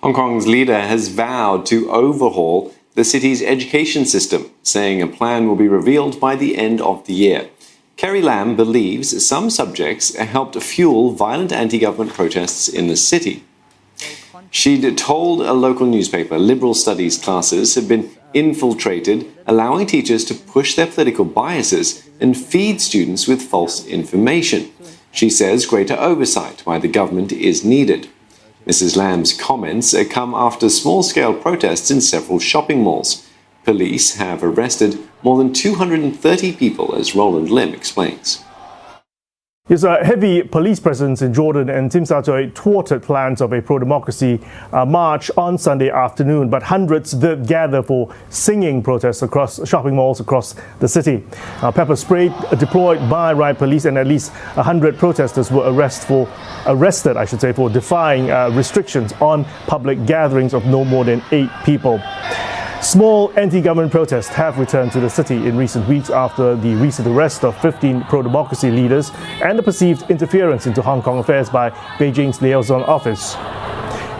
Hong Kong's leader has vowed to overhaul the city's education system, saying a plan will be revealed by the end of the year. Carrie Lam believes some subjects helped fuel violent anti-government protests in the city. She'd told a local newspaper liberal studies classes had been infiltrated, allowing teachers to push their political biases and feed students with false information. She says greater oversight by the government is needed. Mrs. Lam's comments come after small-scale protests in several shopping malls. Police have arrested more than 230 people, as Roland Lim explains. There's a heavy police presence in Jordan, and Tsim Sha Tsui thwarted plans of a pro-democracy march on Sunday afternoon, but hundreds did gather for singing protests across shopping malls across the city. Pepper spray deployed by riot police, and at least 100 protesters were arrested for defying restrictions on public gatherings of no more than 8 people. Small anti-government protests have returned to the city in recent weeks after the recent arrest of 15 pro-democracy leaders and the perceived interference into Hong Kong affairs by Beijing's liaison office.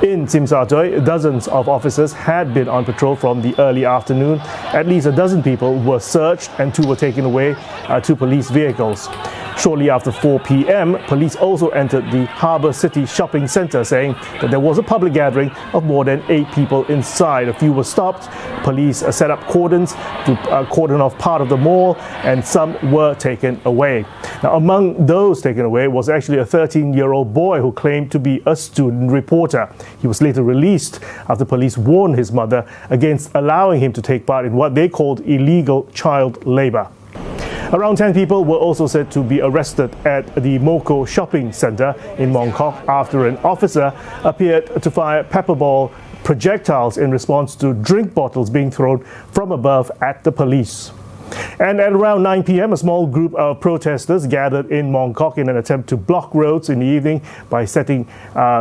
In Tsim Sha Tsui, dozens of officers had been on patrol from the early afternoon. At least a dozen people were searched and 2 were taken away to police vehicles. Shortly after 4 p.m, police also entered the Harbour City shopping centre, saying that there was a public gathering of more than 8 people inside. A few were stopped. Police set up cordons to cordon off part of the mall, and some were taken away. Now, among those taken away was actually a 13-year-old boy who claimed to be a student reporter. He was later released after police warned his mother against allowing him to take part in what they called illegal child labour. Around 10 people were also said to be arrested at the Moko shopping centre in Mong Kok after an officer appeared to fire pepper ball projectiles in response to drink bottles being thrown from above at the police. And at around 9 p.m, a small group of protesters gathered in Mong Kok in an attempt to block roads in the evening by setting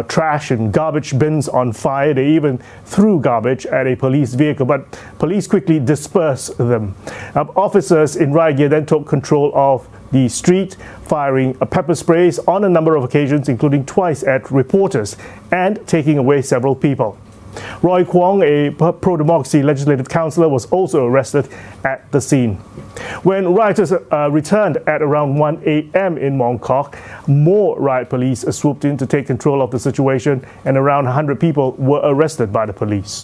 trash and garbage bins on fire. They even threw garbage at a police vehicle, but police quickly dispersed them. Officers in riot gear then took control of the street, firing pepper sprays on a number of occasions, including twice at reporters, and taking away several people. Roy Kwong, a pro-democracy legislative councillor, was also arrested at the scene. When rioters returned at around 1 a.m. in Mong Kok, more riot police swooped in to take control of the situation, and around 100 people were arrested by the police.